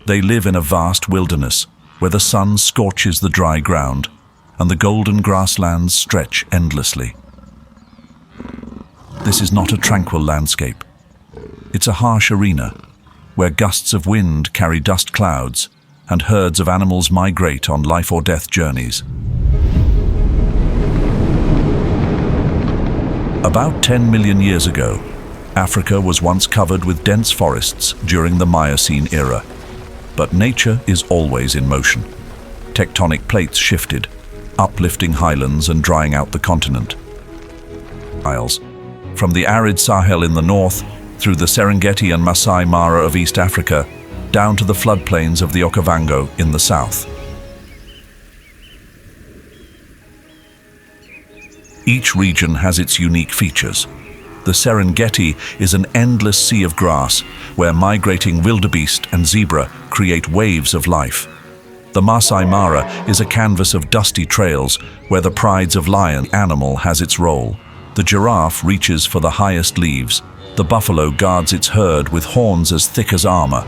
They live in a vast wilderness where the sun scorches the dry ground and the golden grasslands stretch endlessly. This is not a tranquil landscape. It's a harsh arena where gusts of wind carry dust clouds and herds of animals migrate on life or death journeys. About 10 million years ago, Africa was once covered with dense forests during the Miocene era. But nature is always in motion. Tectonic plates shifted, uplifting highlands and drying out the continent. From the arid Sahel in the north, through the Serengeti and Masai Mara of East Africa, down to the floodplains of the Okavango in the south. Each region has its unique features. The Serengeti is an endless sea of grass where migrating wildebeest and zebra create waves of life. The Masai Mara is a canvas of dusty trails where the prides of lion animal has its role. The giraffe reaches for the highest leaves. The buffalo guards its herd with horns as thick as armor.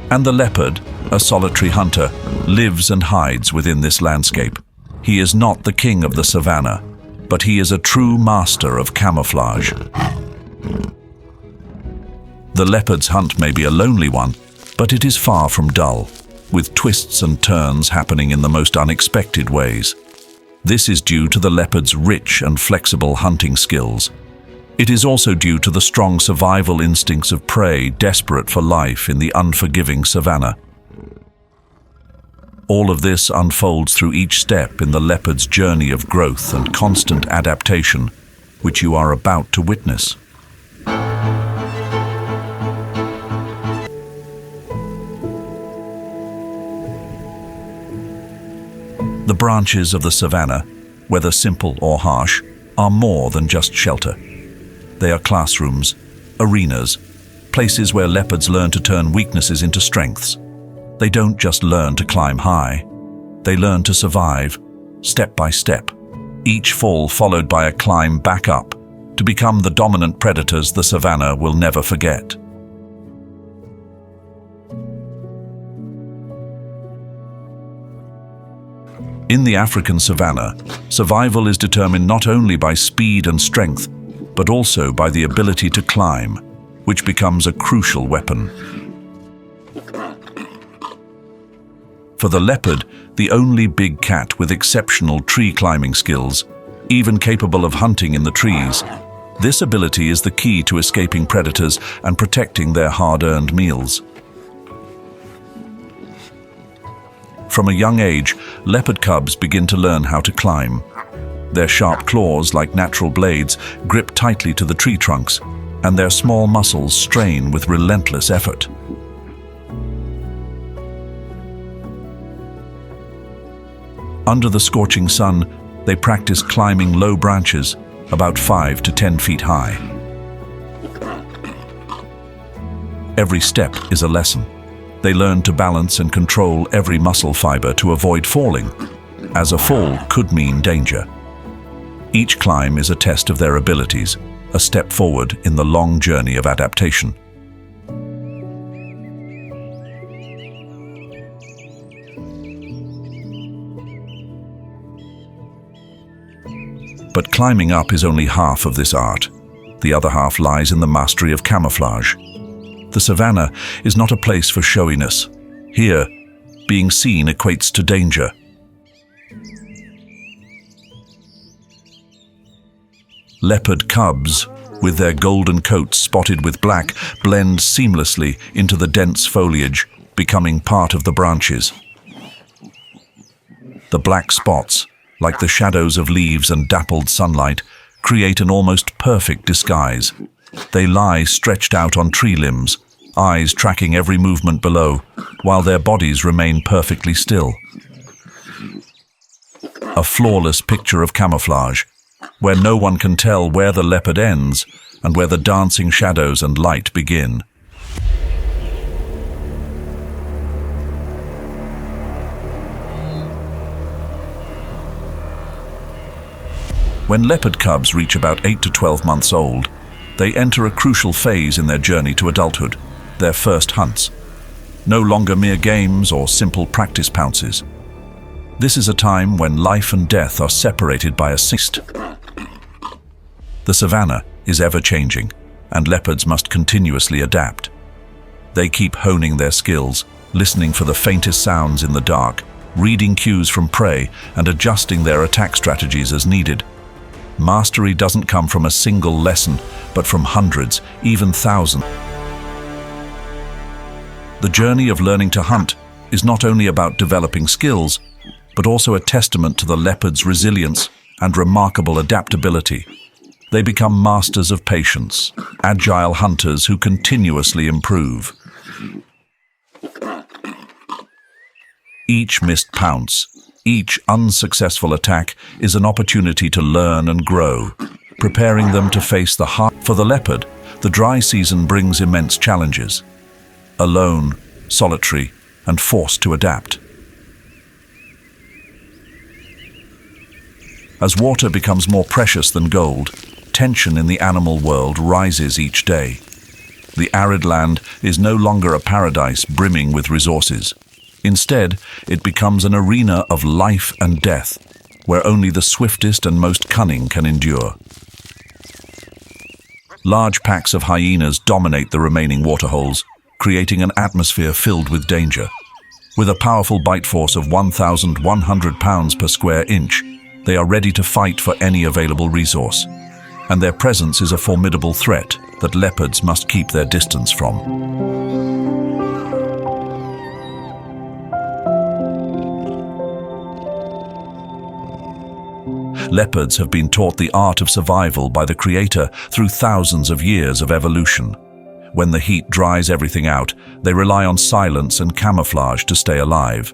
And the leopard, a solitary hunter, lives and hides within this landscape. He is not the king of the savannah, but he is a true master of camouflage. The leopard's hunt may be a lonely one, but it is far from dull, with twists and turns happening in the most unexpected ways. This is due to the leopard's rich and flexible hunting skills. It is also due to the strong survival instincts of prey desperate for life in the unforgiving savannah. All of this unfolds through each step in the leopard's journey of growth and constant adaptation, which you are about to witness. The branches of the savannah, whether simple or harsh, are more than just shelter. They are classrooms, arenas, places where leopards learn to turn weaknesses into strengths. They don't just learn to climb high. They learn to survive, step by step, each fall followed by a climb back up, to become the dominant predators the savannah will never forget. In the African savannah, survival is determined not only by speed and strength, but also by the ability to climb, which becomes a crucial weapon. For the leopard, the only big cat with exceptional tree climbing skills, even capable of hunting in the trees, this ability is the key to escaping predators and protecting their hard-earned meals. From a young age, leopard cubs begin to learn how to climb. Their sharp claws, like natural blades, grip tightly to the tree trunks, and their small muscles strain with relentless effort. Under the scorching sun, they practice climbing low branches, about 5 to 10 feet high. Every step is a lesson. They learn to balance and control every muscle fiber to avoid falling, as a fall could mean danger. Each climb is a test of their abilities, a step forward in the long journey of adaptation. But climbing up is only half of this art. The other half lies in the mastery of camouflage. The savannah is not a place for showiness. Here, being seen equates to danger. Leopard cubs, with their golden coats spotted with black, blend seamlessly into the dense foliage, becoming part of the branches. The black spots, like the shadows of leaves and dappled sunlight, create an almost perfect disguise. They lie stretched out on tree limbs, eyes tracking every movement below, while their bodies remain perfectly still. A flawless picture of camouflage, where no one can tell where the leopard ends and where the dancing shadows and light begin. When leopard cubs reach about 8 to 12 months old, they enter a crucial phase in their journey to adulthood, their first hunts, no longer mere games or simple practice pounces. This is a time when life and death are separated by a single. The savannah is ever-changing, and leopards must continuously adapt. They keep honing their skills, listening for the faintest sounds in the dark, reading cues from prey, and adjusting their attack strategies as needed. Mastery doesn't come from a single lesson, but from hundreds, even thousands. The journey of learning to hunt is not only about developing skills, but also a testament to the leopard's resilience and remarkable adaptability. They become masters of patience, agile hunters who continuously improve. Each missed pounce, each unsuccessful attack is an opportunity to learn and grow, preparing them to face the hard. For the leopard, the dry season brings immense challenges. Alone, solitary, and forced to adapt. As water becomes more precious than gold, tension in the animal world rises each day. The arid land is no longer a paradise brimming with resources. Instead, it becomes an arena of life and death, where only the swiftest and most cunning can endure. Large packs of hyenas dominate the remaining waterholes, creating an atmosphere filled with danger. With a powerful bite force of 1,100 pounds per square inch, they are ready to fight for any available resource, and their presence is a formidable threat that leopards must keep their distance from. Leopards have been taught the art of survival by the Creator through thousands of years of evolution. When the heat dries everything out, they rely on silence and camouflage to stay alive.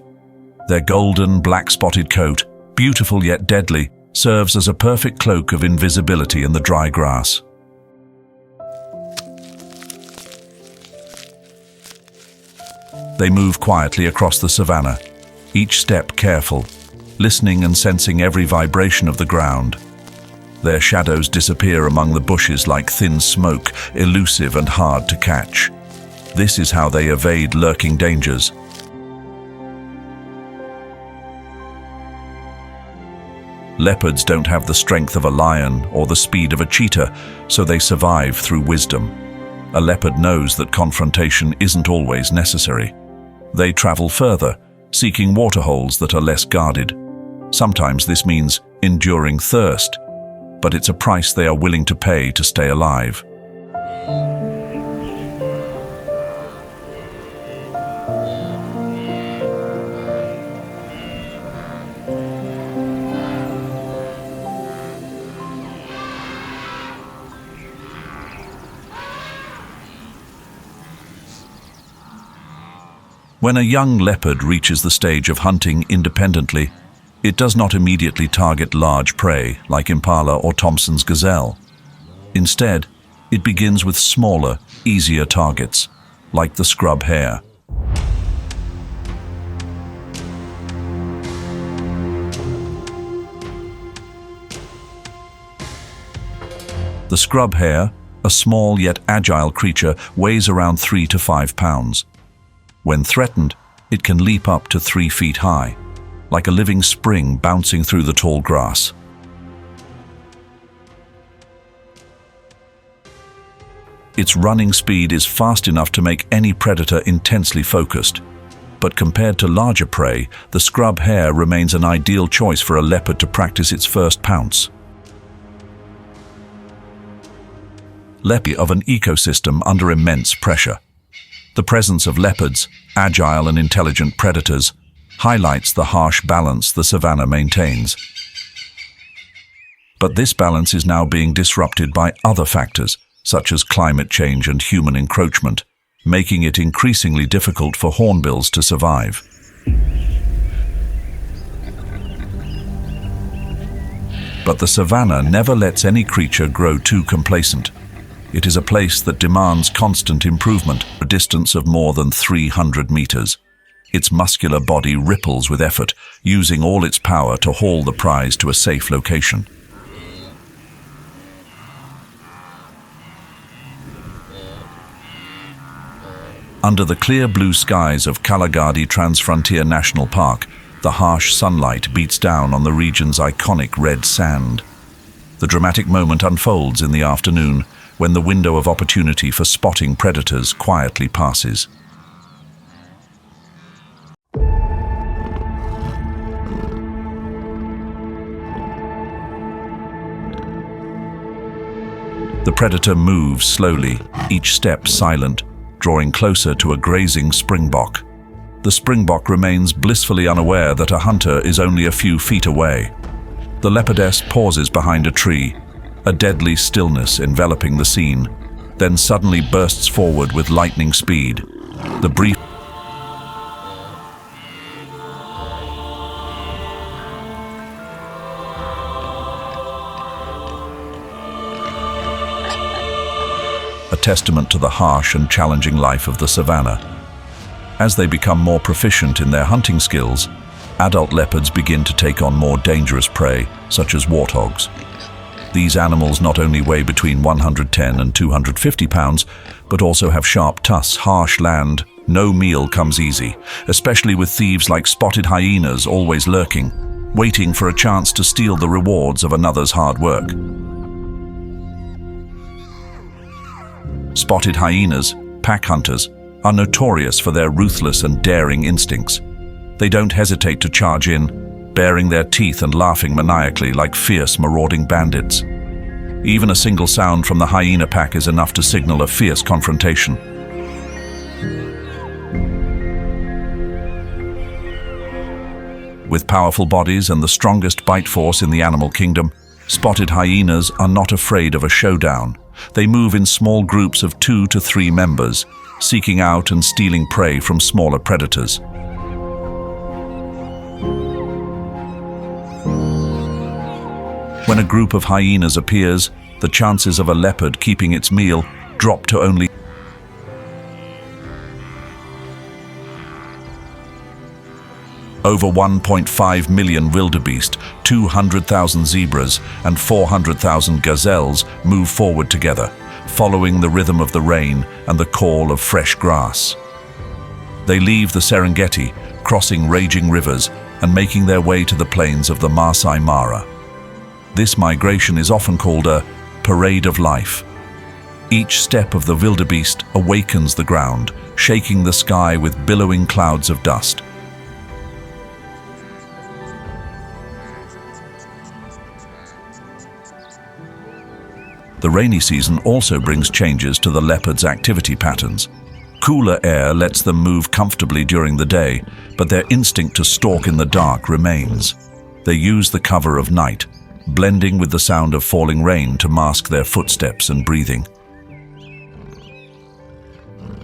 Their golden, black-spotted coat, beautiful yet deadly, serves as a perfect cloak of invisibility in the dry grass. They move quietly across the savannah, each step careful, listening and sensing every vibration of the ground. Their shadows disappear among the bushes like thin smoke, elusive and hard to catch. This is how they evade lurking dangers. Leopards don't have the strength of a lion or the speed of a cheetah, so they survive through wisdom. A leopard knows that confrontation isn't always necessary. They travel further, seeking waterholes that are less guarded. Sometimes this means enduring thirst, but it's a price they are willing to pay to stay alive. When a young leopard reaches the stage of hunting independently, it does not immediately target large prey like impala or Thompson's gazelle. Instead, it begins with smaller, easier targets, like the scrub hare. The scrub hare, a small yet agile creature, weighs around 3 to 5 pounds. When threatened, it can leap up to 3 feet high, like a living spring bouncing through the tall grass. Its running speed is fast enough to make any predator intensely focused, but compared to larger prey, the scrub hare remains an ideal choice for a leopard to practice its first pounce. Leopard of an ecosystem under immense pressure. The presence of leopards, agile and intelligent predators, highlights the harsh balance the savannah maintains. But this balance is now being disrupted by other factors, such as climate change and human encroachment, making it increasingly difficult for hornbills to survive. But the savannah never lets any creature grow too complacent. It is a place that demands constant improvement, a distance of more than 300 meters. Its muscular body ripples with effort, using all its power to haul the prize to a safe location. Under the clear blue skies of Kalahari Transfrontier National Park, the harsh sunlight beats down on the region's iconic red sand. The dramatic moment unfolds in the afternoon, when the window of opportunity for spotting predators quietly passes. The predator moves slowly, each step silent, drawing closer to a grazing springbok. The springbok remains blissfully unaware that a hunter is only a few feet away. The leopardess pauses behind a tree, a deadly stillness enveloping the scene, then suddenly bursts forward with lightning speed. The brief a testament to the harsh and challenging life of the savannah. As they become more proficient in their hunting skills, adult leopards begin to take on more dangerous prey, such as warthogs. These animals not only weigh between 110 and 250 pounds, but also have sharp tusks. Harsh land, no meal comes easy, especially with thieves like spotted hyenas always lurking, waiting for a chance to steal the rewards of another's hard work. Spotted hyenas, pack hunters, are notorious for their ruthless and daring instincts. They don't hesitate to charge in, baring their teeth and laughing maniacally like fierce, marauding bandits. Even a single sound from the hyena pack is enough to signal a fierce confrontation. With powerful bodies and the strongest bite force in the animal kingdom, spotted hyenas are not afraid of a showdown. They move in small groups of 2 to 3 members, seeking out and stealing prey from smaller predators. When a group of hyenas appears, the chances of a leopard keeping its meal drop to only over 1.5 million wildebeest, 200,000 zebras, and 400,000 gazelles move forward together, following the rhythm of the rain and the call of fresh grass. They leave the Serengeti, crossing raging rivers and making their way to the plains of the Masai Mara. This migration is often called a parade of life. Each step of the wildebeest awakens the ground, shaking the sky with billowing clouds of dust. The rainy season also brings changes to the leopard's activity patterns. Cooler air lets them move comfortably during the day, but their instinct to stalk in the dark remains. They use the cover of night, blending with the sound of falling rain to mask their footsteps and breathing.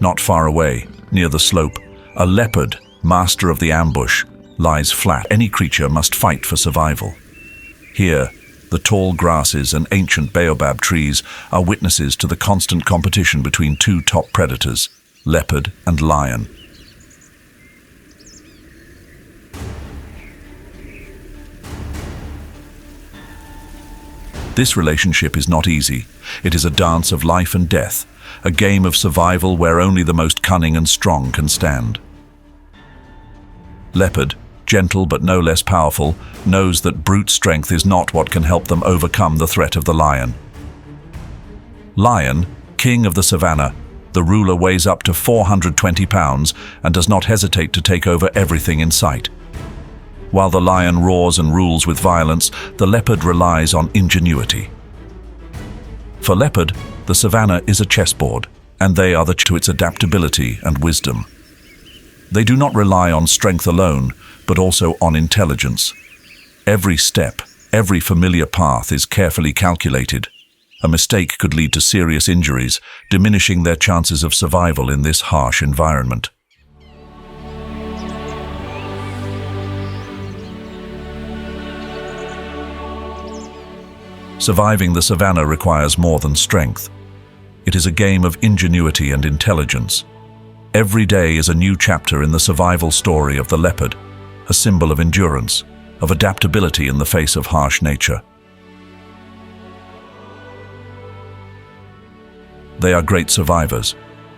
Not far away, near the slope, a leopard, master of the ambush, lies flat. Any creature must fight for survival. Here, the tall grasses and ancient baobab trees are witnesses to the constant competition between 2 top predators, leopard and lion. This relationship is not easy. It is a dance of life and death, a game of survival where only the most cunning and strong can stand. Leopard, gentle but no less powerful, knows that brute strength is not what can help them overcome the threat of the lion. Lion, king of the savannah, the ruler weighs up to 420 pounds and does not hesitate to take over everything in sight. While the lion roars and rules with violence, the leopard relies on ingenuity. For leopard, the savannah is a chessboard, and they are the to its adaptability and wisdom. They do not rely on strength alone, but also on intelligence. Every step, every familiar path is carefully calculated. A mistake could lead to serious injuries, diminishing their chances of survival in this harsh environment. Surviving the savannah requires more than strength. It is a game of ingenuity and intelligence. Every day is a new chapter in the survival story of the leopard, a symbol of endurance, of adaptability in the face of harsh nature. They are great survivors,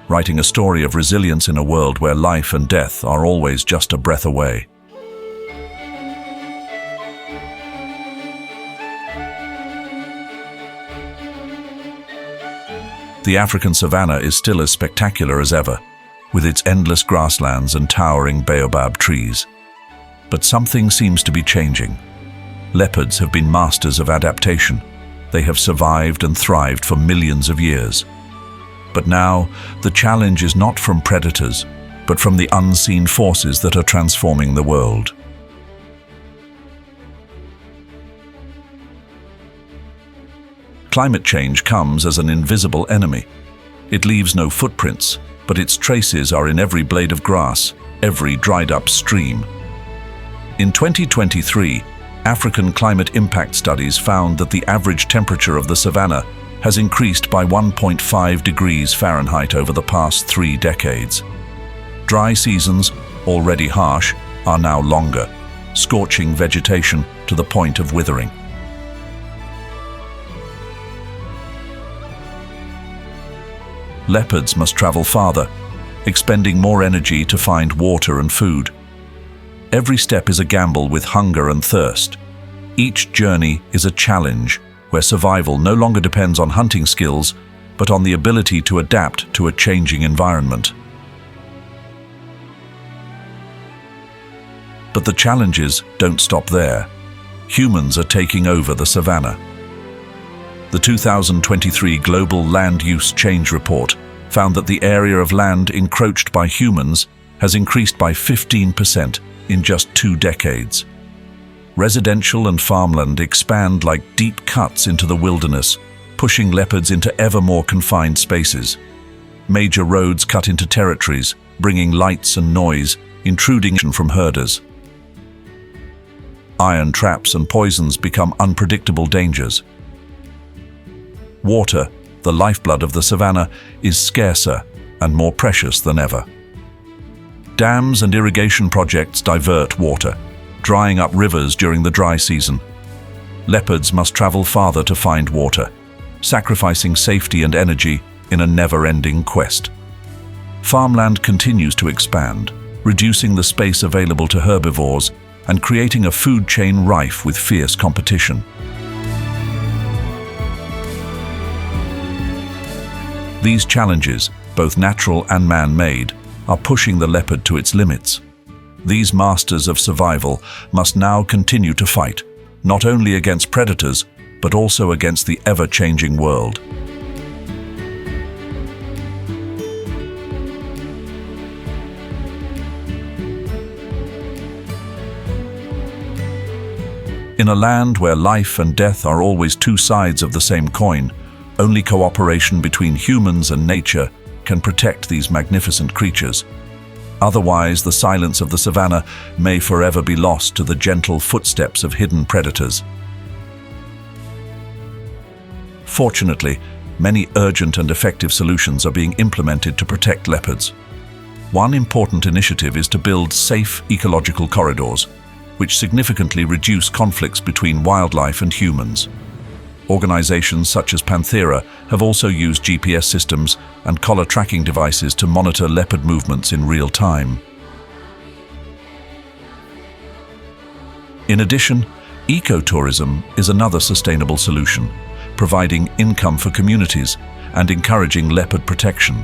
writing a story of resilience in a world where life and death are always just a breath away. The African savanna is still as spectacular as ever, with its endless grasslands and towering baobab trees. But something seems to be changing. Leopards have been masters of adaptation. They have survived and thrived for millions of years. But now, the challenge is not from predators, but from the unseen forces that are transforming the world. Climate change comes as an invisible enemy. It leaves no footprints, but its traces are in every blade of grass, every dried-up stream. In 2023, African climate impact studies found that the average temperature of the savanna has increased by 1.5 degrees Fahrenheit over the past 3 decades. Dry seasons, already harsh, are now longer, scorching vegetation to the point of withering. Leopards must travel farther, expending more energy to find water and food. Every step is a gamble with hunger and thirst. Each journey is a challenge, where survival no longer depends on hunting skills, but on the ability to adapt to a changing environment. But the challenges don't stop there. Humans are taking over the savanna. The 2023 Global Land Use Change Report found that the area of land encroached by humans has increased by 15% in just 2 decades. Residential and farmland expand like deep cuts into the wilderness, pushing leopards into ever more confined spaces. Major roads cut into territories, bringing lights and noise, intruding from herders. Iron traps and poisons become unpredictable dangers. Water, the lifeblood of the savanna, is scarcer and more precious than ever. Dams and irrigation projects divert water, drying up rivers during the dry season. Leopards must travel farther to find water, sacrificing safety and energy in a never-ending quest. Farmland continues to expand, reducing the space available to herbivores and creating a food chain rife with fierce competition. These challenges, both natural and man-made, are pushing the leopard to its limits. These masters of survival must now continue to fight, not only against predators, but also against the ever-changing world. In a land where life and death are always 2 sides of the same coin, only cooperation between humans and nature can protect these magnificent creatures. Otherwise, the silence of the savanna may forever be lost to the gentle footsteps of hidden predators. Fortunately, many urgent and effective solutions are being implemented to protect leopards. One important initiative is to build safe ecological corridors, which significantly reduce conflicts between wildlife and humans. Organizations such as Panthera have also used GPS systems and collar tracking devices to monitor leopard movements in real time. In addition, ecotourism is another sustainable solution, providing income for communities and encouraging leopard protection.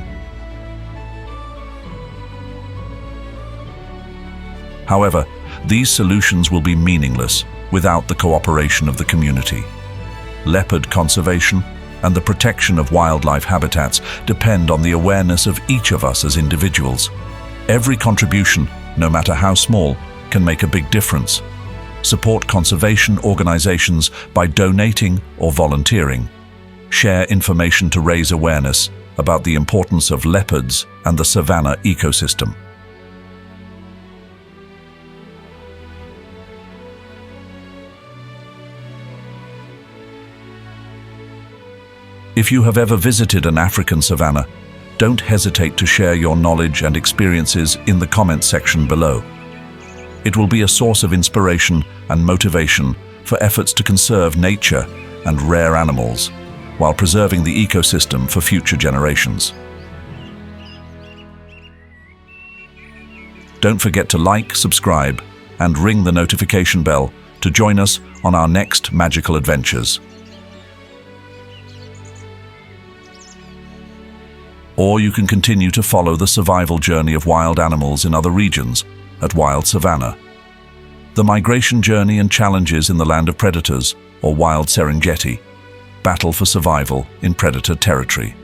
However, these solutions will be meaningless without the cooperation of the community. Leopard conservation and the protection of wildlife habitats depend on the awareness of each of us as individuals. Every contribution, no matter how small, can make a big difference. Support conservation organizations by donating or volunteering. Share information to raise awareness about the importance of leopards and the savanna ecosystem. If you have ever visited an African savanna, don't hesitate to share your knowledge and experiences in the comments section below. It will be a source of inspiration and motivation for efforts to conserve nature and rare animals, while preserving the ecosystem for future generations. Don't forget to like, subscribe, and ring the notification bell to join us on our next magical adventures. Or you can continue to follow the survival journey of wild animals in other regions at Wild Savannah. The migration journey and challenges in the land of predators, or Wild Serengeti, battle for survival in predator territory.